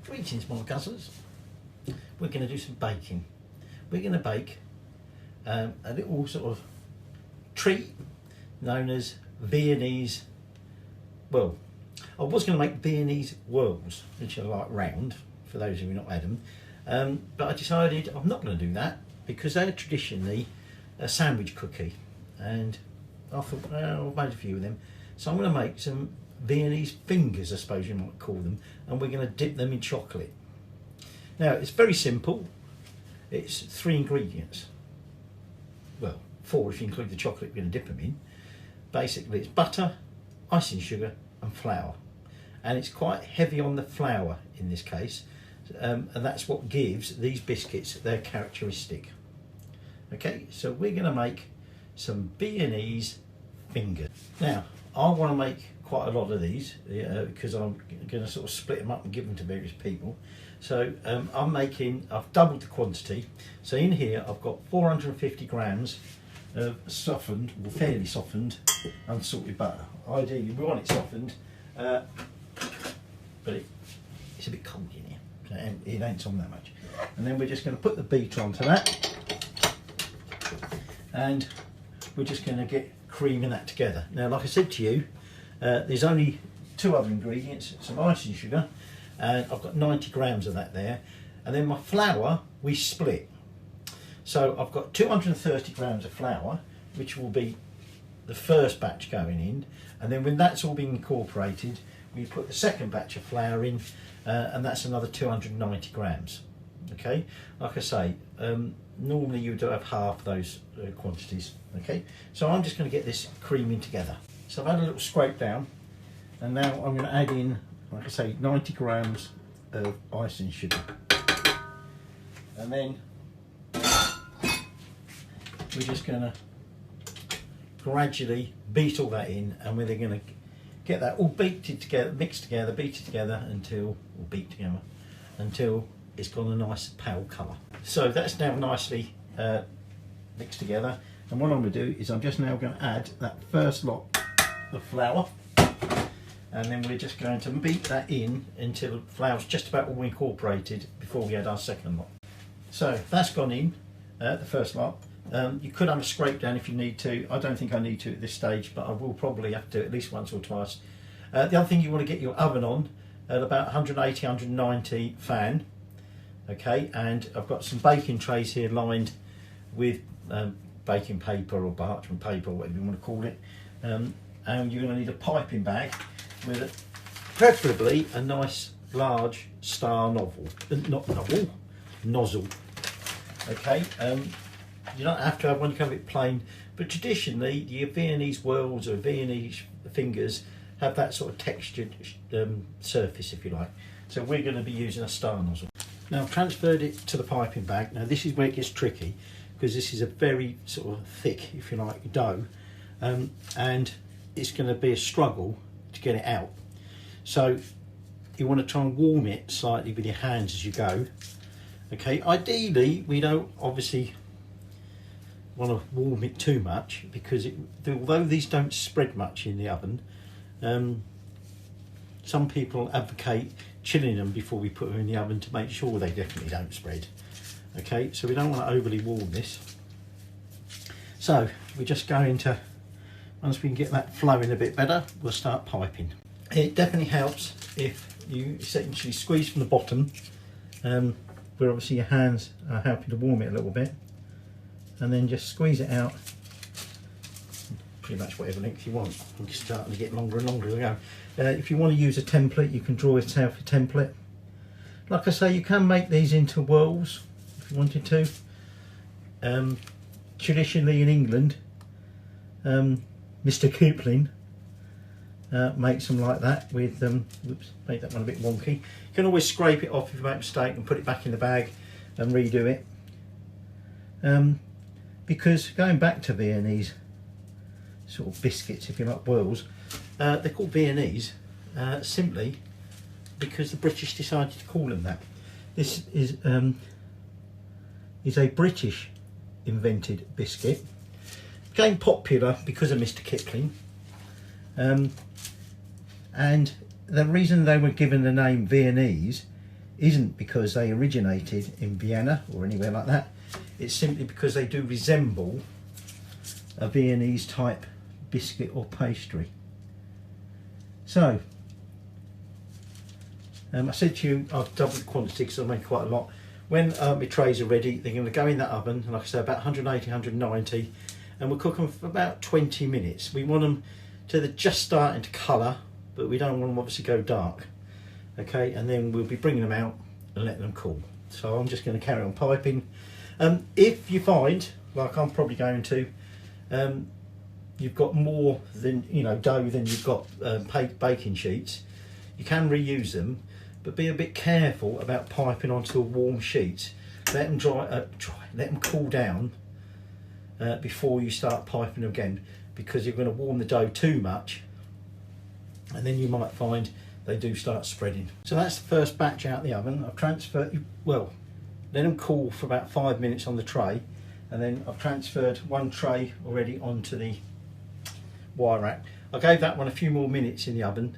Greetings, my guzzlers. We're going to do some baking. We're going to bake a little sort of treat known as Viennese. Well, I was going to make Viennese whirls, which are like round, for those of you who not had them. But I decided I'm not going to do that because they're traditionally a sandwich cookie. And I thought, well, I've made a few of them. So I'm going to make some Viennese fingers, I suppose you might call them, and we're going to dip them in chocolate. Now, it's very simple. It's 3 ingredients. Well, 4 if you include the chocolate we're going to dip them in. Basically, it's butter, icing sugar, and flour. And it's quite heavy on the flour in this case, and that's what gives these biscuits their characteristic. Okay, so we're going to make some Viennese fingers. Now, I want to make quite a lot of these because I'm going to sort of split them up and give them to various people. So I've doubled the quantity. So in here I've got 450 grams of softened, or fairly softened, unsalted butter. Ideally we want it softened, but it's a bit cold in here, so it ain't on that much. And then we're just going to put the beater onto that, and we're just going to get creaming that together. Now, like I said to you, there's only 2 other ingredients, some icing sugar, and I've got 90 grams of that there. And then my flour, we split. So I've got 230 grams of flour, which will be the first batch going in. And then when that's all been incorporated, we put the second batch of flour in, and that's another 290 grams. Okay, like I say, normally you would have half those quantities. Okay, so I'm just going to get this creaming together. So I've had a little scrape down, and now I'm going to add in, like I say, 90 grams of icing sugar. And then we're just going to gradually beat all that in, and we're going to get that all beaten together, mixed together, beat it together until it's got a nice pale colour. So that's now nicely mixed together, and what I'm going to do is I'm just now going to add that first lot of flour, and then we're just going to beat that in until the flour's just about all incorporated before we add our second lot. So that's gone in, the first lot. You could have a scrape down if you need to. I don't think I need to at this stage, but I will probably have to at least once or twice. The other thing, you want to get your oven on at about 180, 190 fan. Okay, and I've got some baking trays here lined with baking paper or parchment paper, or whatever you want to call it. And you're going to need a piping bag with preferably a nice large star nozzle. Okay, you don't have to have one, you can have it plain, but traditionally your Viennese whirls or Viennese fingers have that sort of textured surface, if you like. So we're going to be using a star nozzle. Now I've transferred it to the piping bag. Now this is where it gets tricky, because this is a very sort of thick, if you like, dough, and it's going to be a struggle to get it out. So you want to try and warm it slightly with your hands as you go. Okay, ideally we don't obviously want to warm it too much, because although these don't spread much in the oven, some people advocate chilling them before we put them in the oven to make sure they definitely don't spread. Okay, so we don't want to overly warm this. So we're just going to, once we can get that flowing a bit better, we'll start piping. It definitely helps if you essentially squeeze from the bottom, where obviously your hands are helping to warm it a little bit, and then just squeeze it out pretty much whatever length you want. I'm starting to get longer and longer as I go. If you want to use a template, you can draw yourself a template. Like I say, you can make these into whirls if you wanted to. Traditionally in England, Mr. Kipling makes them like that with, whoops, made that one a bit wonky. You can always scrape it off if you make a mistake and put it back in the bag and redo it. Because going back to Viennese sort of biscuits, if you like, whirls, they're called Viennese simply because the British decided to call them that. This is a British invented biscuit, became popular because of Mr. Kipling, and the reason they were given the name Viennese isn't because they originated in Vienna or anywhere like that. It's simply because they do resemble a Viennese type biscuit or pastry. So, I said to you I've doubled the quantity because I made quite a lot. When my trays are ready, they're going to go in that oven, like I say, about 180, 190, and we'll cook them for about 20 minutes. We want them to they're just starting to colour, but we don't want them obviously go dark. Okay, and then we'll be bringing them out and letting them cool. So I'm just going to carry on piping. If you find, like I'm probably going to, you've got more than dough than you've got baking sheets, you can reuse them, but be a bit careful about piping onto a warm sheet. Let them let them cool down before you start piping them again, because you're going to warm the dough too much, and then you might find they do start spreading. So that's the first batch out of the oven. I've transferred, well, let them cool for about 5 minutes on the tray, and then I've transferred one tray already onto the wire rack. I gave that one a few more minutes in the oven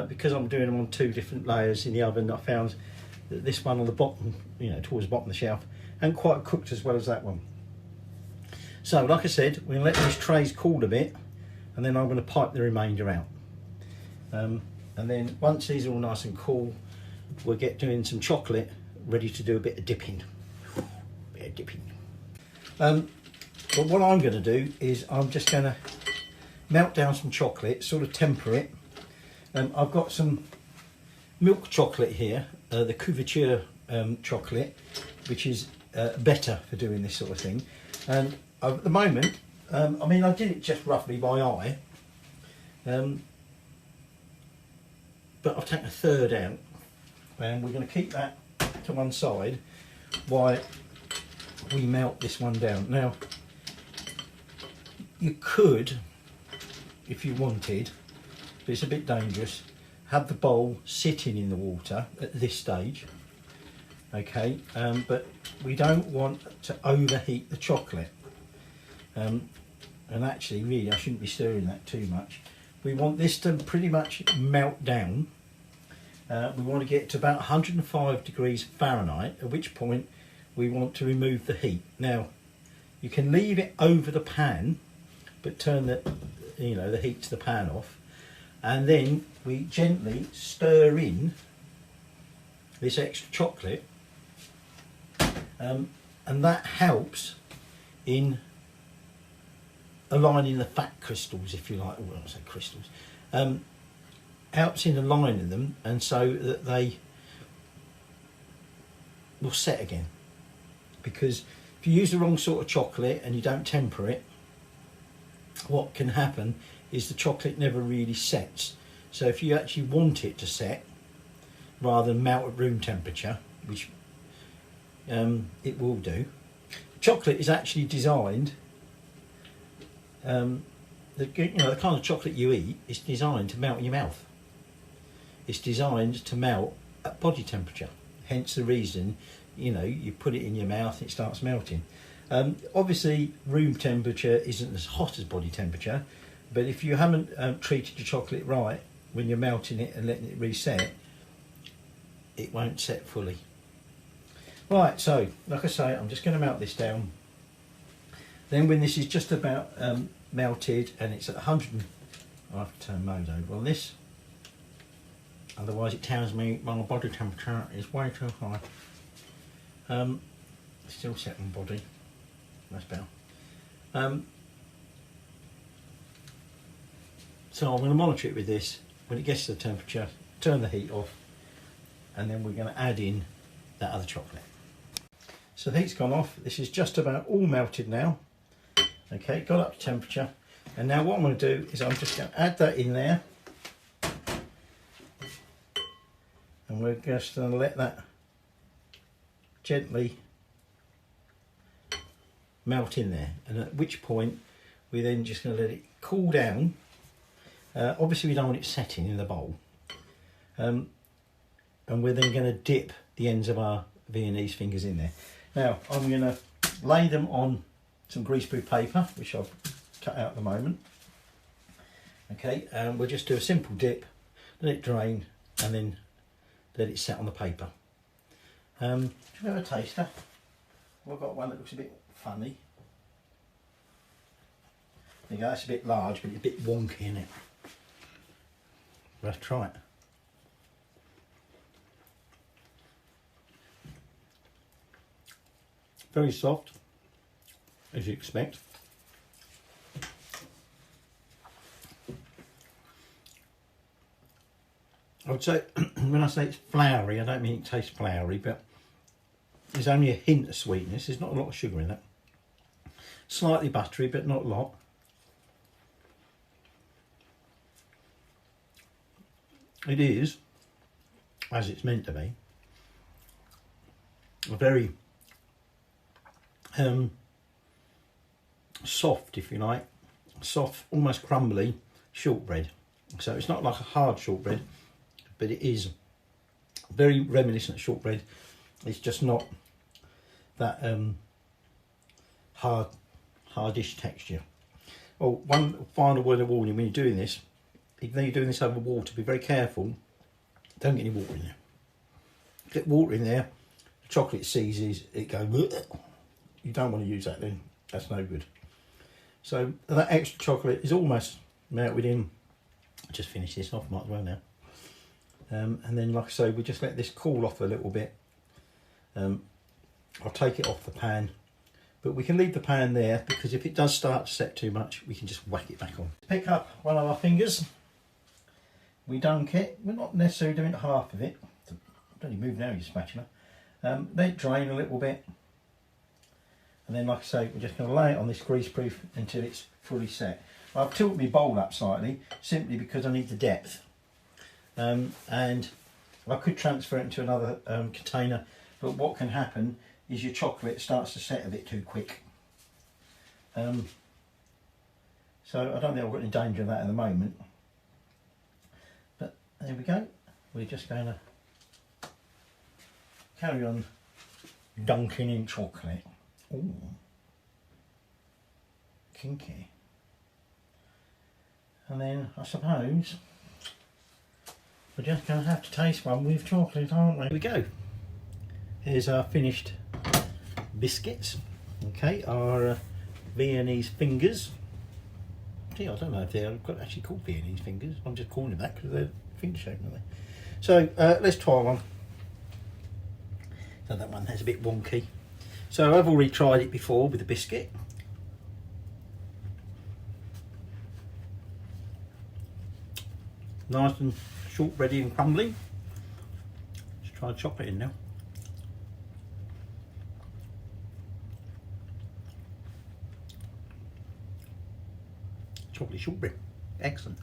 because I'm doing them on 2 different layers in the oven. I found that this one on the bottom, towards the bottom of the shelf, hadn't quite cooked as well as that one. So like I said, we're going to let these trays cool a bit, and then I'm going to pipe the remainder out. And then once these are all nice and cool, we'll get doing some chocolate, ready to do a bit of dipping. But what I'm going to do is I'm just going to melt down some chocolate, sort of temper it. I've got some milk chocolate here, the couverture chocolate, which is better for doing this sort of thing. And at the moment, I mean, I did it just roughly by eye, but I've taken a third out, and we're going to keep that to one side while we melt this one down. Now, you could, if you wanted, but it's a bit dangerous, have the bowl sitting in the water at this stage, okay, but we don't want to overheat the chocolate, and actually really I shouldn't be stirring that too much. We want this to pretty much melt down. We want to get to about 105 degrees Fahrenheit, at which point we want to remove the heat. Now, you can leave it over the pan, but turn the heat to the pan off, and then we gently stir in this extra chocolate, and that helps in aligning the fat crystals, if you like. Well, I say crystals. Helps in aligning them, and so that they will set again. Because if you use the wrong sort of chocolate and you don't temper it, what can happen is the chocolate never really sets. So if you actually want it to set, rather than melt at room temperature, which it will do, chocolate is actually designed, the kind of chocolate you eat is designed to melt in your mouth. It's designed to melt at body temperature, hence the reason you put it in your mouth, it starts melting. Obviously room temperature isn't as hot as body temperature, but if you haven't treated your chocolate right when you're melting it and letting it reset, it won't set fully. Right, so like I say, I'm just going to melt this down. Then when this is just about melted and it's at 100, I have to turn mode over on this, otherwise it tells me my body temperature is way too high. Still set on body, that's better. So I'm going to monitor it with this. When it gets to the temperature, turn the heat off, and then we're going to add in that other chocolate. So the heat's gone off. This is just about all melted now. Okay, got up to temperature, and now what I'm going to do is I'm just going to add that in there, and we're just going to let that gently melt in there, and at which point we're then just going to let it cool down. Obviously we don't want it setting in the bowl, and we're then going to dip the ends of our Viennese fingers in there. Now I'm going to lay them on some greaseproof paper, which I've cut out at the moment. Okay, and we'll just do a simple dip, let it drain, and then let it set on the paper. Should we have a taster? We've got one that looks a bit funny. There you go, that's a bit large, but it's a bit wonky, isn't it? Let's try it. Very soft, as you expect. I would say, when I say it's floury, I don't mean it tastes floury, but there's only a hint of sweetness. There's not a lot of sugar in it. Slightly buttery, but not a lot. It is, as it's meant to be, a very soft, if you like, soft, almost crumbly shortbread. So it's not like a hard shortbread, but it is very reminiscent of shortbread. It's just not that hardish texture. Oh, one final word of warning when you're doing this: even though you're doing this over water, be very careful. Don't get any water in there. Get water in there, the chocolate seizes, it goes. You don't want to use that then. That's no good. So that extra chocolate is almost melted in. Just finish this off, might as well now. And then, like I say, we just let this cool off a little bit. I'll take it off the pan, but we can leave the pan there because if it does start to set too much, we can just whack it back on. Pick up one of our fingers, we dunk it. We're not necessarily doing half of it. Don't you move now, you spatula. Let it drain a little bit, and then, like I say, we're just going to lay it on this greaseproof until it's fully set. I've tilted my bowl up slightly simply because I need the depth, and I could transfer it into another container, but what can happen is your chocolate starts to set a bit too quick. So I don't think I've got any danger of that at the moment, but there we go. We're just going to carry on dunking in chocolate. Ooh, kinky. And then I suppose we're just going to have to taste one with chocolate, aren't we? Here we go. Here's our finished biscuits. Okay, our Viennese fingers. Gee, I don't know if they're actually called Viennese fingers. I'm just calling them that because they're finger shaped, aren't they? So let's try one. So that one has a bit wonky. So I've already tried it before with the biscuit. Nice and shortbready and crumbly. Let's try the chocolate in now. Chocolate shortbread, excellent.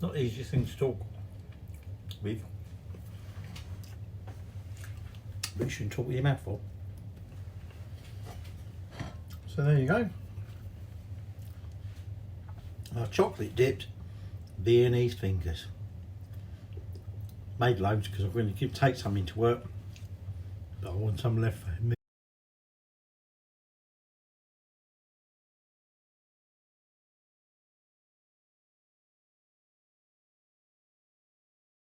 Not the easiest thing to talk with, but you shouldn't talk with your mouth full. So there you go. Our chocolate dipped Viennese fingers. Made loads because I'm going to take some into work, but I want some left for me.